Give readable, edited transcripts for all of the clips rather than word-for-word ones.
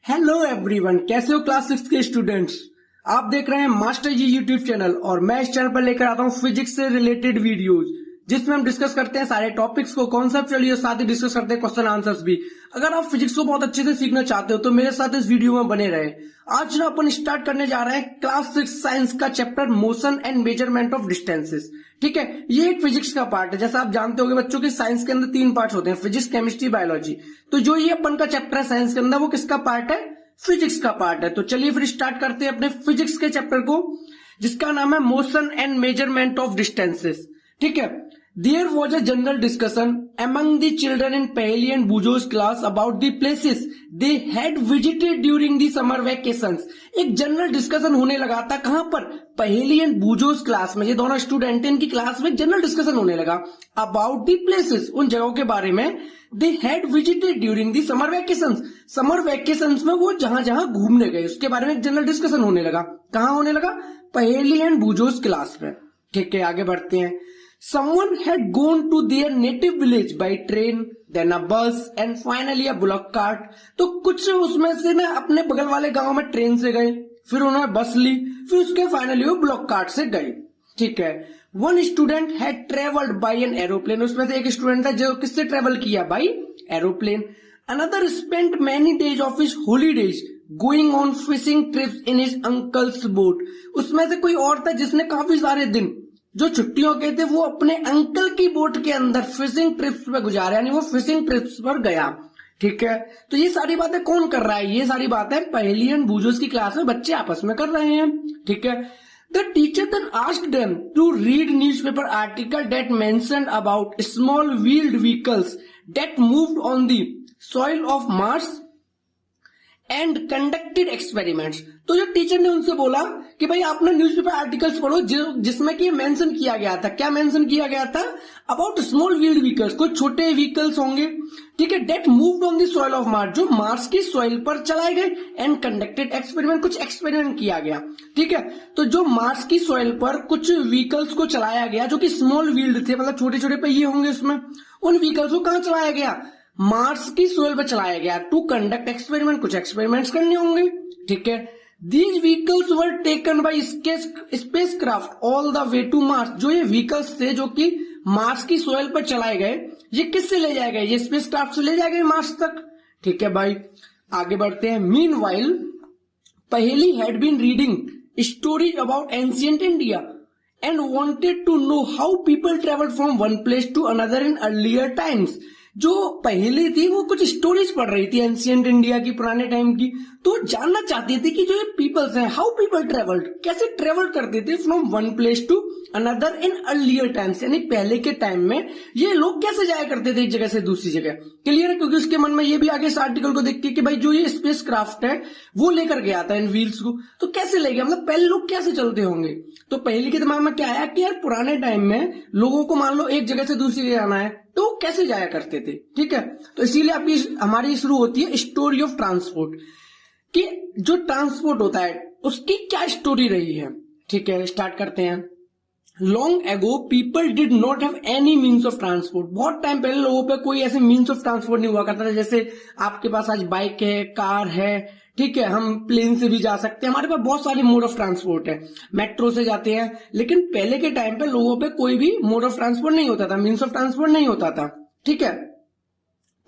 Hello everyone, कैसे हो class 6 के स्टूडेंट्स। आप देख रहे हैं मास्टर जी यूट्यूब चैनल और मैं इस चैनल पर लेकर आता हूं फिजिक्स से रिलेटेड वीडियोस जिसमें हम डिस्कस करते हैं सारे टॉपिक्स को, कॉन्सेप्चुअली, और साथ ही डिस्कस करते हैं क्वेश्चन आंसर्स भी। अगर आप फिजिक्स को बहुत अच्छे से सीखना चाहते हो तो मेरे साथ इस वीडियो में बने रहे। आज ना अपन स्टार्ट करने जा रहे हैं क्लास 6 साइंस का chapter motion and measurement of distances. ठीक है, ये एक फिजिक्स का पार्ट है। जैसा आप जानते होंगे बच्चों के साइंस के अंदर 3 पार्ट होते हैं, फिजिक्स, केमिस्ट्री, बायोलॉजी। तो जो ये अपन का चैप्टर है साइंस के अंदर, वो किसका पार्ट है? फिजिक्स का पार्ट है। तो चलिए फिर स्टार्ट करते हैं अपने फिजिक्स के चैप्टर को, जिसका नाम है motion and measurement of distances. ठीक है, there was a general discussion among the children in Paheli and Bujo's class about the places they had visited during the summer vacations। एक जनरल डिस्कशन होने लगा था। कहां पर? पहेली एंड बूजोस क्लास में। ये दोनों स्टूडेंट इनकी क्लास में जनरल डिस्कशन होने लगा अबाउट दी प्लेसेस, उन जगहों के बारे में। They had visited during the summer vacations, summer vacations में वो जहां जहां घूमने गए उसके बारे में जनरल डिस्कशन होने लगा। कहां होने लगा? पहेली एंड बूजोस क्लास में। ठीक है, आगे बढ़ते हैं। Someone had gone to their native village by train, then a bus and finally a bullock cart। तो कुछ उसमें से ना अपने बगल वाले गांव में ट्रेन से गए, फिर उन्होंने बस ली, फिर उसके फाइनली वो ब्लॉक कार्ट से गए। ठीक है, one student had travelled by an aeroplane. उसमें से एक स्टूडेंट था जो किससे ट्रेवल किया? By aeroplane. Another spent many days of his holidays going on fishing trips in his uncle's boat. उसमें से कोई और था जिसने काफी सारे दिन जो छुट्टियों के थे वो अपने अंकल की बोट के अंदर फिशिंग ट्रिप्स पे गुजारे, यानी वो फिशिंग ट्रिप्स पर गया। ठीक है, तो ये सारी बातें कौन कर रहा है? ये सारी बातें पहेली एंड बूजोस की क्लास में बच्चे आपस में कर रहे हैं। ठीक है, the teacher then asked them to read newspaper article that mentioned about small wheeled vehicles that moved on the soil of Mars and conducted experiments. तो जो टीचर ने उनसे बोला कि भाई आपने न्यूज़पेपर आर्टिकल्स पढ़ो जिसमें कि मेंशन किया गया था। क्या मेंशन किया गया था? अबाउट स्मॉल व्हील्ड व्हीकल्स, कुछ छोटे व्हीकल्स होंगे। ठीक है, that moved on the soil of Mars, जो मार्स की सॉइल पर चलाए गए। एंड कंडक्टेड एक्सपेरिमेंट, कुछ एक्सपेरिमेंट किया गया। ठीक है, तो जो मार्स की सॉइल पर कुछ व्हीकल्स को चलाया गया जो कि स्मॉल व्हील्ड थे, मतलब छोटे छोटे पहिए होंगे उसमें, उन व्हीकल्स को कहां चलाया गया? मार्स की सोइल पर चलाया गया टू कंडक्ट एक्सपेरिमेंट, कुछ एक्सपेरिमेंट्स करने होंगे। ठीक है, these vehicles were taken by spacecraft all the way to Mars. जो ये व्हीकल्स थे जो कि मार्स की सोइल पर चलाए गए, ये किससे ले जाए गए? ये स्पेसक्राफ्ट से ले जाए गए मार्स तक। ठीक है भाई, आगे बढ़ते हैं। Meanwhile Paheli had been reading stories about ancient India and wanted to know how people travelled from one place to another in earlier times. जो पहेली थी वो कुछ स्टोरीज पढ़ रही थी एंशिएंट इंडिया की, पुराने टाइम की। तो जानना चाहती थी कि जो ये पीपल्स हैं, हाउ पीपल ट्रेवल्ड, कैसे ट्रेवल करते थे from one place to another in earlier times, यानी पहले के टाइम में ये लोग कैसे जाया करते थे एक जगह से दूसरी जगह। क्लियर है? क्योंकि उसके मन में ये भी आगे इस आर्टिकल को देख के कि भाई जो ये स्पेस क्राफ्ट है वो लेकर गया था इन व्हील्स को, तो कैसे ले गया, मतलब पहले लोग कैसे चलते होंगे। तो पहले के दिमाग में क्या आया कि यार पुराने टाइम में लोगों को मान लो एक जगह से दूसरी जगह जाना है तो कैसे जाया करते थे। ठीक है, तो इसीलिए आपकी हमारी शुरू होती है स्टोरी ऑफ ट्रांसपोर्ट, कि जो ट्रांसपोर्ट होता है उसकी क्या स्टोरी रही है। ठीक है, स्टार्ट करते हैं। Long ago people did not have any means of transport. बहुत टाइम पहले लोगों पे कोई ऐसे मीन्स ऑफ ट्रांसपोर्ट नहीं हुआ करता था। जैसे आपके पास आज बाइक है, कार है, ठीक है, हम प्लेन से भी जा सकते हैं, हमारे पास बहुत सारे मोड ऑफ ट्रांसपोर्ट है, मेट्रो से जाते हैं। लेकिन पहले के टाइम पे लोगों पे कोई भी मोड ऑफ ट्रांसपोर्ट नहीं होता था, मीन्स ऑफ ट्रांसपोर्ट नहीं होता था। ठीक है,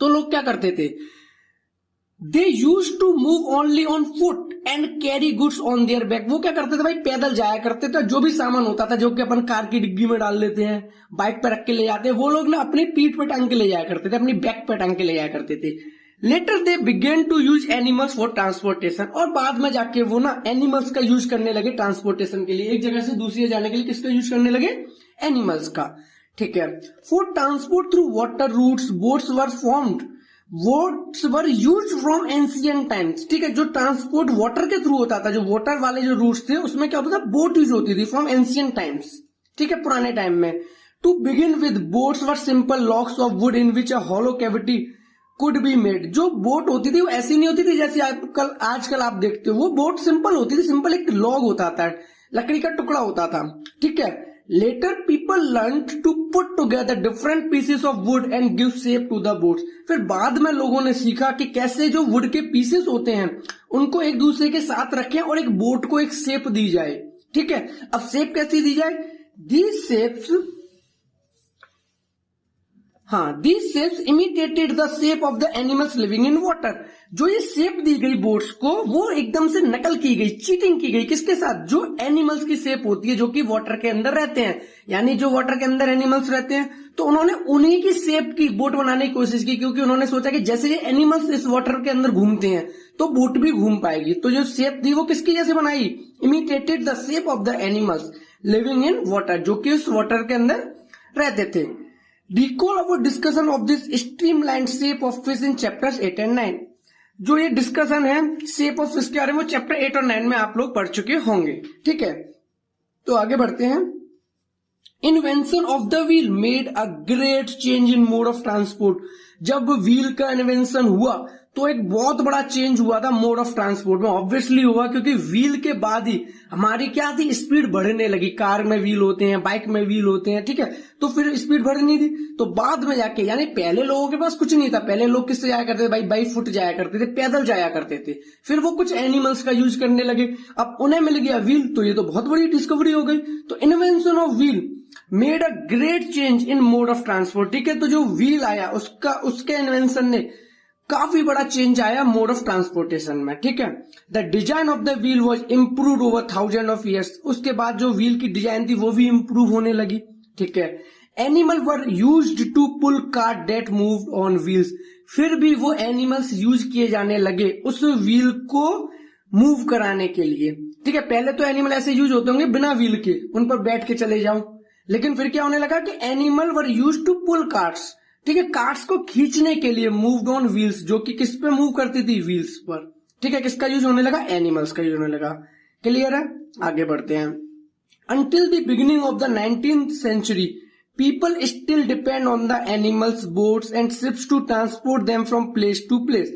तो लोग क्या करते थे? They used to move only on foot and carry goods on their back. वो क्या करते थे भाई? पैदल जाया करते थे। जो भी सामान होता था जो कि अपन कार की डिग्गी में डाल लेते हैं, बाइक पे रख के ले जाते हैं, वो लोग ना अपनी पीठ पे टांग के ले जाया करते थे, अपनी बैक पे टांग के ले जाया करते थे। Later they began to use animals for transportation. और बाद में जाके वो ना एनिमल्स का यूज करने लगे ट्रांसपोर्टेशन के लिए, एक जगह से दूसरी जगह जाने के लिए किसका यूज करने लगे? एनिमल्स का। ठीक है, for transport through water routes boats were formed, boats were use from ancient times. ठीक है, जो ट्रांसपोर्ट वाटर के थ्रू होता था, जो वाटर वाले जो रूट्स थे उसमें क्या होता था? बोट यूज होती थी फ्रॉम एंशिएंट टाइम्स। ठीक है, पुराने टाइम में। To begin with boats were simple logs of wood in which a hollow cavity could be made. जो बोट होती थी वो ऐसी नहीं होती थी जैसे आजकल आप देखते हो। वो बोट सिंपल होती थी, सिंपल एक लॉग होता था, लकड़ी का टुकड़ा होता था। ठीक है, later people learn to put together different pieces of wood and give shape to the boats. फिर बाद में लोगों ने सीखा कि कैसे जो वुड के पीसेस होते हैं उनको एक दूसरे के साथ रखें और एक बोट को एक शेप दी जाए। ठीक है, अब शेप कैसी दी जाए? These shapes imitated the shape of the animals living in water। जो ये शेप दी गई बोट्स को वो एकदम से नकल की गई, चीटिंग की गई। किसके साथ? जो एनिमल्स की शेप होती है जो कि वाटर के अंदर रहते हैं, यानी जो वाटर के अंदर एनिमल्स रहते हैं, तो उन्होंने उन्हीं की शेप की बोट बनाने की कोशिश की, क्योंकि उन्होंने सोचा कि जैसे ये एनिमल्स इस वाटर के अंदर घूमते हैं तो बोट भी घूम पाएगी। तो जो शेप थी वो किसकी जैसे बनाई? Imitated the shape of the animals living in water, जो कि उस वाटर के अंदर रहते थे। Recall our discussion of this streamlined shape of fish in chapters 8 and 9। जो ये डिस्कशन है शेप ऑफ फिश के बारे में वो चैप्टर 8 और 9 में आप लोग पढ़ चुके होंगे। ठीक है, तो आगे बढ़ते हैं। Invention of the wheel made a great change in mode of transport. जब व्हील का इन्वेंशन हुआ तो एक बहुत बड़ा चेंज हुआ था मोड ऑफ ट्रांसपोर्ट में। ऑब्वियसली हुआ क्योंकि व्हील के बाद ही हमारी क्या थी, स्पीड बढ़ने लगी। कार में व्हील होते हैं, बाइक में व्हील होते हैं, ठीक है, तो फिर स्पीड बढ़नी थी। तो बाद में जाके, यानी पहले लोगों के पास कुछ नहीं था। पहले लोग किससे जाया करते थे भाई? बाई फुट जाया करते थे, पैदल जाया करते थे। फिर वो कुछ एनिमल्स का यूज करने लगे, अब उन्हें मिल गया व्हील, तो ये तो बहुत बड़ी डिस्कवरी हो गई। तो invention of wheel made a great change in mode of transport. ठीक है, तो जो व्हील आया उसके इन्वेंशन ने काफी बड़ा चेंज आया मोड ऑफ ट्रांसपोर्टेशन में। ठीक है, the design of the wheel was improve over 1000 of years. उसके बाद जो व्हील की डिजाइन थी वो भी इम्प्रूव होने लगी। ठीक है, animal were used to pull cart that moved on wheels. फिर भी वो एनिमल्स यूज किए जाने लगे उस व्हील को मूव कराने के लिए। ठीक है, पहले तो एनिमल ऐसे यूज होते होंगे बिना व्हील के, उन पर बैठ के चले जाओ, लेकिन फिर क्या होने लगा कि animal were use to pull carts. ठीक है, कार्ट्स को खींचने के लिए मूव्ड ऑन व्हील्स, जो कि किस पे मूव करती थी? व्हील्स पर। ठीक है, किसका यूज होने लगा? एनिमल्स का यूज होने लगा। क्लियर है? आगे बढ़ते हैं। Until the beginning of the 19th century people still depend on the animals, boats and ships to transport them from place to place.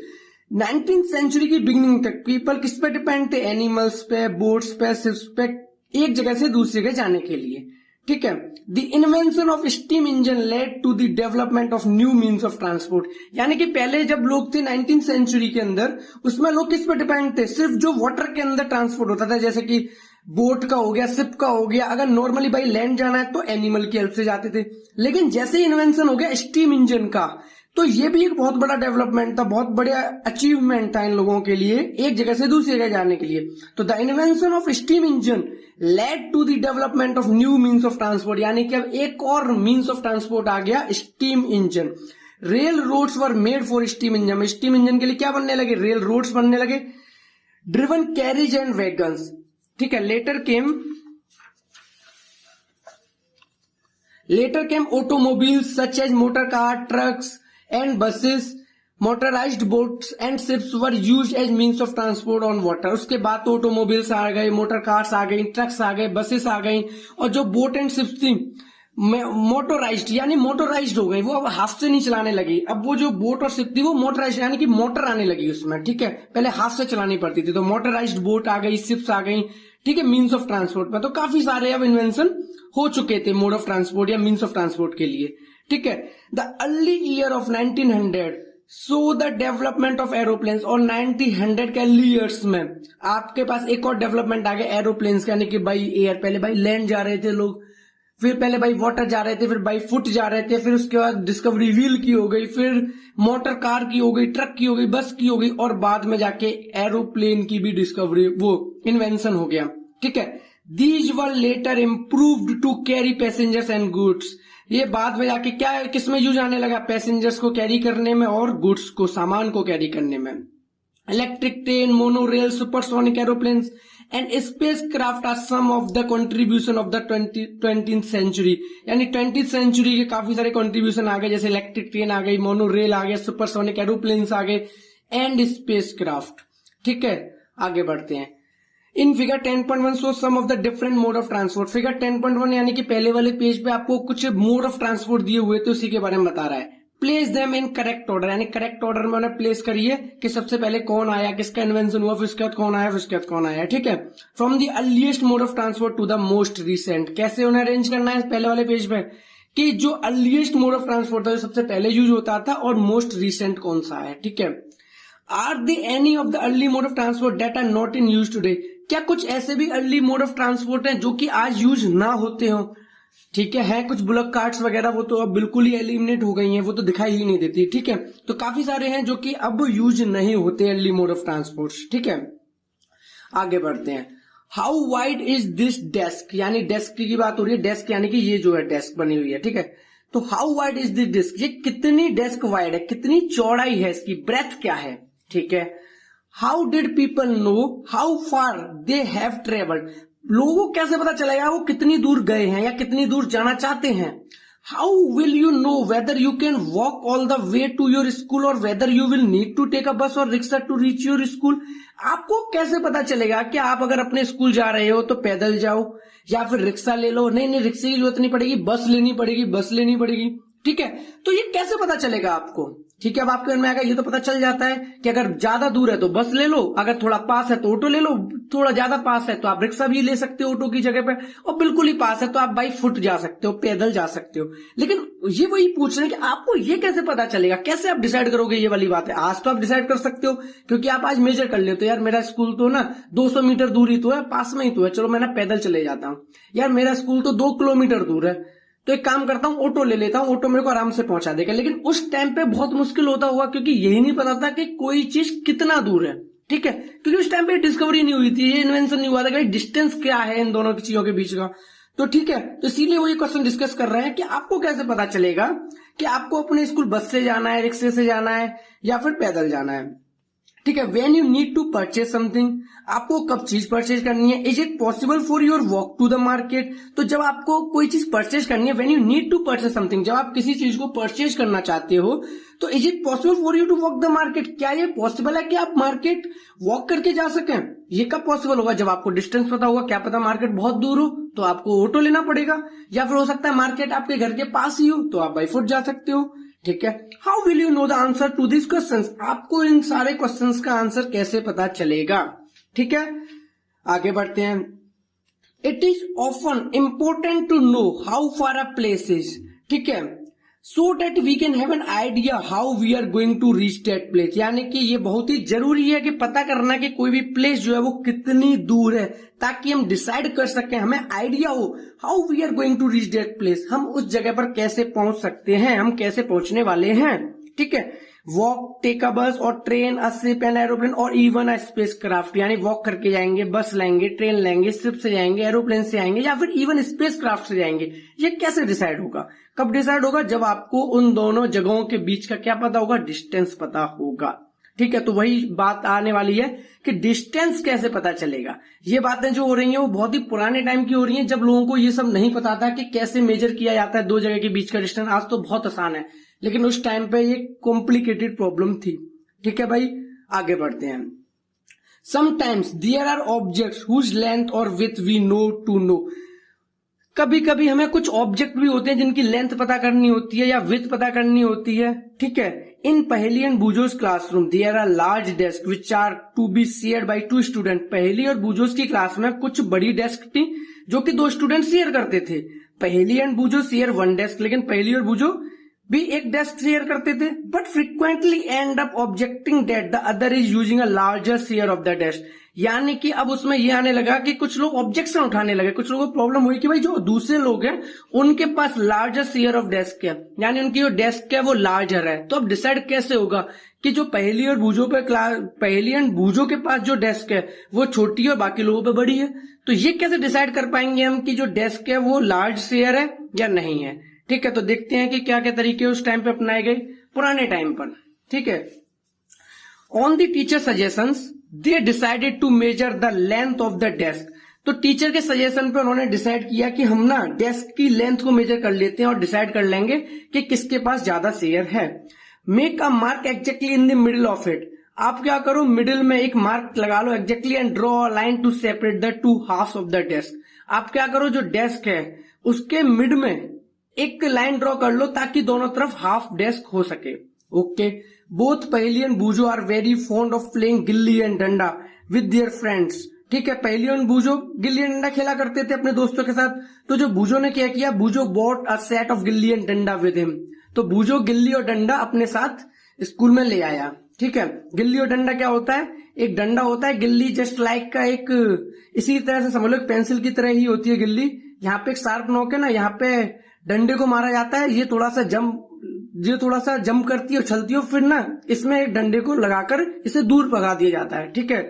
19th century की बिगिनिंग तक पीपल किस पे डिपेंड थे? एनिमल्स पे, बोट्स पे, शिप्स पे, एक जगह से दूसरी जगह जाने के लिए। ठीक है, the invention of steam engine led to the development of new means of transport. यानी कि पहले जब लोग थे 19th सेंचुरी के अंदर, उसमें लोग किस पे डिपेंड थे? सिर्फ जो वाटर के अंदर ट्रांसपोर्ट होता था, जैसे कि बोट का हो गया, शिप का हो गया। अगर नॉर्मली बाई लैंड जाना है तो एनिमल की हेल्प से जाते थे। लेकिन जैसे ही इन्वेंशन हो गया स्टीम इंजन का, तो ये भी एक बहुत बड़ा डेवलपमेंट था, बहुत बड़ा अचीवमेंट था इन लोगों के लिए, एक जगह से दूसरी जगह जाने के लिए। तो the invention of steam engine led to the development of new means of transport. यानी कि अब एक और मीन्स ऑफ ट्रांसपोर्ट आ गया, steam engine. Rail roads were made for steam engine. Steam engine के लिए क्या बनने लगे? रेल रोड्स बनने लगे। Driven carriage and wagons. ठीक है, later came automobiles such as motor car, trucks and buses, motorised boats and ships were used as means of transport on water. उसके बाद तो ऑटोमोबाइल्स आ गए, मोटर कार्स आ गई, trucks आ गए, बसेस आ गई, और जो बोट एंड शिप्स थी मोटराइज्ड, यानी मोटराइज्ड हो गई, वो अब हाथ से नहीं चलाने लगी। अब वो जो बोट और शिप थी वो मोटराइज्ड, यानी कि मोटर आने लगी उसमें। ठीक है, पहले हाथ से चलानी पड़ती थी, तो मोटराइज्ड बोट आ गई, शिप्स आ गई। ठीक है, मीन्स ऑफ ट्रांसपोर्ट में तो काफी सारे अब इन्वेंशन हो चुके थे मोड ऑफ ट्रांसपोर्ट या मीन्स ऑफ ट्रांसपोर्ट के लिए। ठीक है, the early year of 1900 so the development of aeroplanes. और 1900 के अर्ली ईयर्स में आपके पास एक और डेवलपमेंट आ गया एरोप्लेन्स का, यानी कि बाई एयर। पहले बाई लैंड जा रहे थे लोग, फिर पहले बाई वाटर जा रहे थे, फिर बाई फुट जा रहे थे, फिर उसके बाद डिस्कवरी व्हील की हो गई, फिर मोटर कार की हो गई, ट्रक की हो गई, बस की हो गई, और बाद में जाके एरोप्लेन की भी डिस्कवरी, वो इन्वेंशन हो गया। ठीक है, these were later improved to carry passengers and goods. ये बाद में जाके क्या किसमें यूज आने लगा? पैसेंजर्स को कैरी करने में और गुड्स को, सामान को कैरी करने में। Electric train, monorail, supersonic aeroplanes and spacecraft are some of the contribution of the 20th century. यानी 20th सेंचुरी के काफी सारे कंट्रीब्यूशन आ गए, जैसे इलेक्ट्रिक ट्रेन आ गई, मोनोरेल आ गया, सुपरसोनिक एरोप्लेन्स आ गए एंड स्पेस क्राफ्ट। ठीक है, आगे बढ़ते हैं। In figure 10.1 show some of the different mode of transport. Figure 10.1 यानी कि पहले वाले पेज पे आपको कुछ मोड ऑफ ट्रांसपोर्ट दिए हुए थे, उसी के बारे में बता रहा है। Place them in correct order, यानी करेक्ट ऑर्डर में उन्हें प्लेस करिए कि सबसे पहले कौन आया, किसका इन्वेंशन हुआ, फिर उसके बाद कौन आया, फिर उसके बाद कौन आया, ठीक है। From the earliest mode of transport to the most recent, कैसे उन्हें अरेंज करना है पहले वाले पेज पे कि जो अर्लीस्ट मोड ऑफ ट्रांसपोर्ट था, जो सबसे पहले यूज होता था, और मोस्ट रिसेंट कौन सा है, ठीक है। Are the any of the early mode of transport that are not in use today, क्या कुछ ऐसे भी अर्ली मोड ऑफ ट्रांसपोर्ट हैं जो कि आज यूज ना होते हो, ठीक है कुछ बुलक कार्ट्स वगैरह, वो तो अब बिल्कुल ही एलिमिनेट हो गई हैं, वो तो दिखाई ही नहीं देती, ठीक है। तो काफी सारे हैं जो कि अब यूज नहीं होते अर्ली मोड ऑफ ट्रांसपोर्ट, ठीक है। आगे बढ़ते हैं। How wide is this desk, यानी डेस्क की बात हो रही है, डेस्क यानी कि ये जो है डेस्क बनी हुई है, ठीक है। तो how wide is this desk, ये कितनी डेस्क वाइड है, कितनी चौड़ाई है इसकी, ब्रेथ क्या है, ठीक है। How did people know how far they have travelled, लोगों को कैसे पता चलेगा वो कितनी दूर गए हैं या कितनी दूर जाना चाहते हैं। How will you know whether you can walk all the way to your school और whether you will need to take a bus और rickshaw to reach your school, आपको कैसे पता चलेगा कि आप अगर अपने स्कूल जा रहे हो तो पैदल जाओ या फिर रिक्शा ले लो, नहीं रिक्शे की जरूरत नहीं पड़ेगी, बस लेनी पड़ेगी, ठीक है। तो ये कैसे पता चलेगा आपको, ठीक है। अब आपके मन में आएगा ये तो पता चल जाता है कि अगर ज्यादा दूर है तो बस ले लो, अगर थोड़ा पास है तो ऑटो ले लो, थोड़ा ज्यादा पास है तो आप रिक्शा भी ले सकते हो ऑटो की जगह पे, और बिल्कुल ही पास है तो आप बाई फुट जा सकते हो, पैदल जा सकते हो। लेकिन ये वही पूछ रहे हैं कि आपको ये कैसे पता चलेगा, कैसे आप डिसाइड करोगे, ये वाली बात है। आज तो आप डिसाइड कर सकते हो क्योंकि आप आज मेजर कर लेते हो, यार मेरा स्कूल तो ना 200 मीटर दूर ही तो है, पास में ही तो है, चलो मैं ना पैदल चले जाता हूँ। यार मेरा स्कूल तो 2 किलोमीटर दूर है, तो एक काम करता हूं ऑटो ले लेता हूं, ऑटो मेरे को आराम से पहुंचा देगा। लेकिन उस टाइम पे बहुत मुश्किल होता होगा क्योंकि यही नहीं पता था कि कोई चीज कितना दूर है, ठीक है। क्योंकि उस टाइम पे डिस्कवरी नहीं हुई थी, ये इन्वेंशन नहीं हुआ था कि डिस्टेंस क्या है इन दोनों की चीजों के बीच का, तो ठीक है। तो इसीलिए वो ये क्वेश्चन डिस्कस कर रहे हैं कि आपको कैसे पता चलेगा कि आपको अपने स्कूल बस से जाना है, रिक्शे से जाना है या फिर पैदल जाना है, ठीक है। When you need to purchase something, आपको कब चीज परचेज करनी है। Is it possible for your walk to the market, तो जब आपको कोई चीज परचेज करनी है, when you need to purchase something, जब आप किसी चीज को परचेज करना चाहते हो, तो is it possible for you to walk the market, क्या ये पॉसिबल है कि आप मार्केट वॉक करके जा सकें। ये कब पॉसिबल होगा, जब आपको डिस्टेंस पता होगा, क्या पता मार्केट बहुत दूर हो तो आपको ऑटो लेना पड़ेगा, या फिर हो सकता है मार्केट आपके घर के पास ही हो तो आप बाई फुट जा सकते हो, ठीक है। How will you know the answer to this questions, आपको इन सारे क्वेश्चंस का आंसर कैसे पता चलेगा, ठीक है। आगे बढ़ते हैं। It is often important to know how far a place is, ठीक है, so that we can have an idea how we are going to reach that place, यानी कि ये बहुत ही जरूरी है कि पता करना कि कोई भी प्लेस जो है वो कितनी दूर है, ताकि हम डिसाइड कर सकें, हमें आइडिया हो how we are going to reach that place, हम उस जगह पर कैसे पहुंच सकते हैं, हम कैसे पहुंचने वाले हैं, ठीक है। वॉक, टेक अ बस और train, a ship and aeroplane और इवन अ स्पेस क्राफ्ट, यानी वॉक करके जाएंगे, बस लेंगे, ट्रेन लेंगे, शिप से जाएंगे, एरोप्लेन से आएंगे या फिर इवन स्पेस क्राफ्ट से जाएंगे। ये कैसे डिसाइड होगा, कब डिसाइड होगा, जब आपको उन दोनों जगहों के बीच का क्या पता होगा, डिस्टेंस पता होगा, ठीक है। तो वही बात आने वाली है कि डिस्टेंस कैसे पता चलेगा। ये बातें जो हो रही हैं वो बहुत ही पुराने टाइम की हो रही हैं, जब लोगों को ये सब नहीं पता था कि कैसे मेजर किया जाता है दो जगह के बीच का डिस्टेंस। आज तो बहुत आसान है, लेकिन उस टाइम पे ये कॉम्प्लिकेटेड प्रॉब्लम थी, ठीक है भाई। आगे बढ़ते हैं। Sometimes there are objects whose length और width we know to know, कभी कभी हमें कुछ ऑब्जेक्ट भी होते हैं जिनकी लेंथ पता करनी होती है या विड्थ पता करनी होती है, ठीक है। In Paheli and Boojho's classroom there are large desk which are to be shared by 2 student, Paheli और बूजोस की क्लास में कुछ बड़ी डेस्क थी जो कि 2 स्टूडेंट शेयर करते थे। पहेली एंड बूजो शेयर 1 डेस्क, लेकिन पहेली और बूजो भी एक डेस्क शेयर करते थे, but frequently and up objecting that the other is using a larger share of the desk, यानी कि अब उसमें ये आने लगा कि कुछ लोग ऑब्जेक्शन उठाने लगे, कुछ लोगों को प्रॉब्लम हुई कि भाई जो दूसरे लोग हैं उनके पास लार्जर शेयर ऑफ डेस्क है, यानी उनकी जो डेस्क है वो लार्जर है। तो अब डिसाइड कैसे होगा कि जो पहेली और बूजो पे पहेली एंड बूजो के पास जो डेस्क है वो छोटी है और बाकी लोगों पे बड़ी है, तो ये कैसे डिसाइड कर पाएंगे हम कि जो डेस्क है वो लार्ज शेयर है या नहीं है, ठीक है। तो देखते हैं कि क्या क्या तरीके उस टाइम पे अपनाए गए पुराने टाइम पर, ठीक है। On the teacher suggestions they decided to measure the length of the desk, तो टीचर के सजेशन पे उन्होंने डिसाइड किया कि हम ना डेस्क की लेंथ को मेजर कर लेते हैं और डिसाइड कर लेंगे कि किसके पास ज्यादा शेयर है। Make a mark exactly in the middle of it, आप क्या करो मिडिल में एक मार्क लगा लो exactly and draw a line to separate the 2 halfs of the desk. आप क्या करो जो डेस्क है उसके मिड में एक लाइन ड्रॉ कर लो ताकि दोनों तरफ हाफ डेस्क हो सके। Okay, both Paheli and Boojo are very fond of playing gilli and danda with their friends. ठीक है, पहेली और बूजो गिल्ली एंड डंडा खेला करते थे अपने दोस्तों के साथ। तो जो बूजो ने क्या किया, बूजो bought a set of gilli and danda with him. तो बूजो गिल्ली और डंडा अपने साथ स्कूल में ले आया। ठीक है, गिल्ली और डंडा क्या होता है, एक डंडा होता है, गिल्ली जस्ट लाइक का एक इसी तरह से समझ लो पेंसिल की तरह ही होती है गिल्ली। यहाँ पे एक शार्प नोक है ना, यहाँ पे डंडे को मारा जाता है, ये थोड़ा सा जंप करती है, उछलती है, फिर ना इसमें एक डंडे को लगाकर इसे दूर भगा दिया जाता है। ठीक है,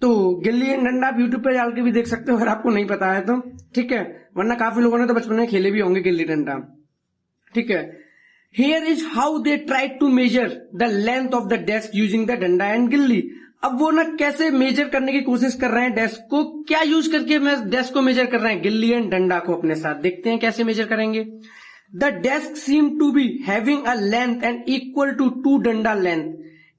तो गिल्ली एंड डंडा आप यूट्यूब पे डाल के भी देख सकते हो अगर आपको नहीं पता है तो। ठीक है, वरना काफी लोगों ने तो बचपन में खेले भी होंगे गिल्ली डंडा। ठीक है, here is how they try to measure the length of the desk using the danda and gilli. अब वो ना कैसे मेजर करने की कोशिश कर रहे हैं डेस्क को, क्या यूज करके डेस्क को मेजर कर रहे हैं, गिल्ली एंड डंडा को अपने साथ। देखते हैं कैसे मेजर करेंगे। The desk seem to be having a length and equal to 2 danda length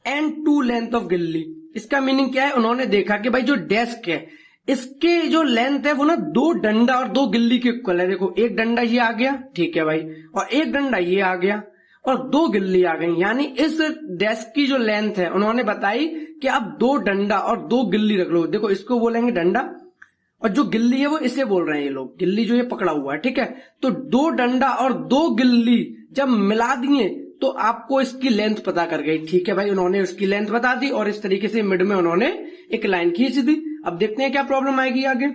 and 2 length of गिल्ली। इसका मीनिंग क्या है, उन्होंने देखा कि भाई जो डेस्क है इसके जो लेंथ है वो ना 2 डंडा और 2 गिल्ली के इक्वल है। देखो, एक डंडा ये आ गया, ठीक है भाई, और एक डंडा ये आ गया और 2 गिल्ली आ गई। यानी इस डेस्क की जो लेंथ है उन्होंने बताई कि आप 2 डंडा और 2 गिल्ली रख लो। देखो, इसको बोलेंगे डंडा और जो गिल्ली है वो इसे बोल रहे हैं ये लोग, गिल्ली जो ये पकड़ा हुआ है। ठीक है, तो 2 डंडा और 2 गिल्ली जब मिला दिए तो आपको इसकी लेंथ पता कर गई। ठीक है भाई, उन्होंने उसकी लेंथ बता दी और इस तरीके से मिड में उन्होंने एक लाइन खींच दी। अब देखते हैं क्या प्रॉब्लम आएगी आगे।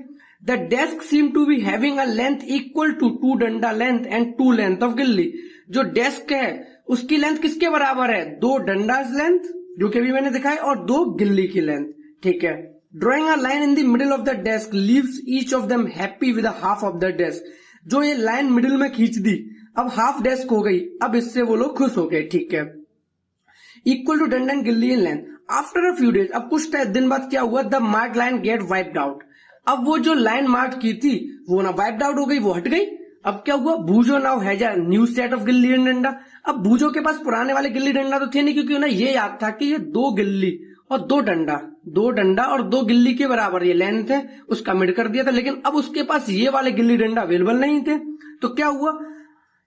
The desk seem to be having a length equal to 2 danda length and 2 length of गिल्ली। जो डेस्क है उसकी लेंथ किसके बराबर है, 2 डंडा लेंथ जो कि अभी मैंने दिखाई और 2 गिल्ली की लेंथ। ठीक है, drawing a line in the middle of the desk leaves each of them happy with half of the desk. जो ये लाइन मिडिल में खींच दी, अब हाफ डेस्क हो गई, अब इससे वो लोग खुश हो गए। ठीक है, equal to danda and gilli in length. After a few days, अब कुछ दिन बाद क्या हुआ, the mark line get wiped out. अब वो जो लाइन मार्क की थी वो ना वाइप्ड आउट हो गई, वो हट गई। अब क्या हुआ, Boojho now has a new set of gilli and danda. अब बूजो के पास पुराने वाले गिल्ली डंडा तो थे नहीं, क्योंकि उन्हें ये याद था कि ये 2 गिल्ली और 2 डंडा और 2 गिल्ली के बराबर ये लेंथ है, उसका मिड कर दिया था। लेकिन अब उसके पास ये वाले गिल्ली डंडा अवेलेबल नहीं थे, तो क्या हुआ,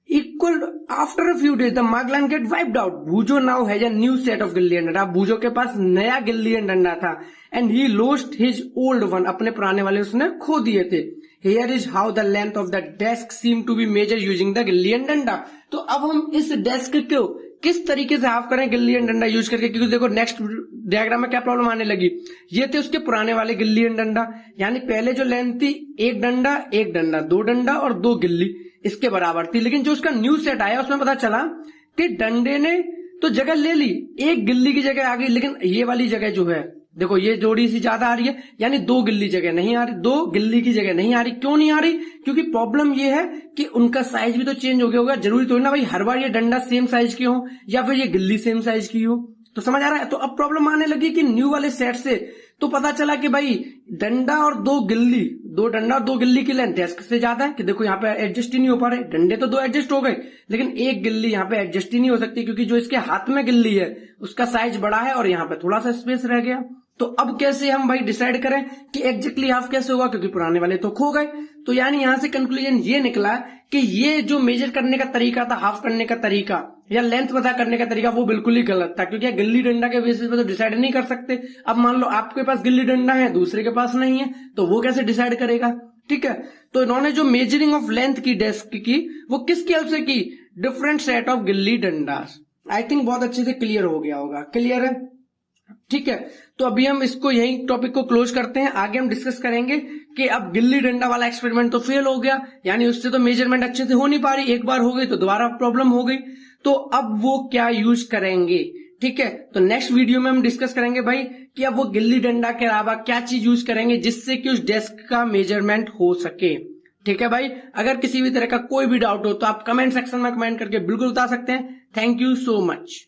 equal after a few days the mark line get wiped out. Boojo now has a new set of gilli and danda. Boojo के पास नया गिल्ली एंड डंडा था and he lost his old one. अपने पुराने वाले उसने खो दिए थे। Here is how the length of the desk seem to be measure using the gilli and danda. तो अब हम इस डेस्क को किस तरीके से हाफ करें गिल्ली एंड डंडा यूज करके, क्योंकि देखो नेक्स्ट डायग्राम में क्या प्रॉब्लम आने लगी। ये थे उसके पुराने वाले गिल्ली एंड डंडा, यानी पहले जो लेंथ थी 1 डंडा 2 डंडा और 2 गिल्ली इसके बराबर थी। लेकिन जो उसका न्यू सेट आया उसमें पता चला कि डंडे ने तो जगह ले ली, 1 गिल्ली की जगह आ गई, लेकिन ये वाली जगह जो है देखो ये जोड़ी सी ज्यादा आ रही है, यानी 2 गिल्ली जगह नहीं आ रही, 2 गिल्ली की जगह नहीं आ रही। क्यों नहीं आ रही, क्योंकि प्रॉब्लम ये है कि उनका साइज भी तो चेंज हो गया होगा। जरूरी तो ना भाई हर बार ये डंडा सेम साइज की हो या फिर ये गिल्ली सेम साइज की हो। तो समझ आ रहा है। तो अब प्रॉब्लम आने लगी कि न्यू वाले सेट से तो पता चला कि भाई डंडा और 2 गिल्ली, 2 डंडा और 2 गिल्ली की लेंथ डेस्क से ज्यादा है। कि देखो यहाँ पे एडजस्ट ही नहीं हो पा रहे, डंडे तो 2 एडजस्ट हो गए लेकिन 1 गिल्ली यहाँ पे एडजस्ट ही नहीं हो सकती, क्योंकि जो इसके हाथ में गिल्ली है उसका साइज बड़ा है और यहाँ पे थोड़ा सा स्पेस रह गया। तो अब कैसे हम भाई डिसाइड करें कि एग्जैक्टली हाफ कैसे होगा, क्योंकि पुराने वाले तो खो गए। तो यानी यहां से कंक्लूजन ये निकला कि ये जो मेजर करने का तरीका था, हाफ करने का तरीका या लेंथ पता करने का तरीका, वो बिल्कुल ही गलत था। क्योंकि गिल्ली डंडा के बेसिस पे तो डिसाइड नहीं कर सकते। अब मान लो आपके पास गिल्ली डंडा है, दूसरे के पास नहीं है, तो वो कैसे डिसाइड करेगा। ठीक है, तो इन्होंने जो मेजरिंग ऑफ लेंथ की डेस्क की वो किसकी हेल्प से की, डिफरेंट सेट ऑफ गिल्ली डंडास। आई थिंक बहुत अच्छे से क्लियर हो गया होगा। क्लियर है, ठीक है। तो अभी हम इसको यही टॉपिक को क्लोज करते हैं। आगे हम डिस्कस करेंगे कि अब गिल्ली डंडा वाला एक्सपेरिमेंट तो फेल हो गया, यानी उससे तो मेजरमेंट अच्छे से हो नहीं पा रही, एक बार हो गई तो दोबारा प्रॉब्लम हो गई, तो अब वो क्या यूज करेंगे। ठीक है, तो नेक्स्ट वीडियो में हम डिस्कस करेंगे भाई कि अब वो गिल्ली डंडा के अलावा क्या चीज यूज करेंगे जिससे कि उस डेस्क का मेजरमेंट हो सके। ठीक है भाई, अगर किसी भी तरह का कोई भी डाउट हो तो आप कमेंट सेक्शन में कमेंट करके बिल्कुल बता सकते हैं। Thank you so much.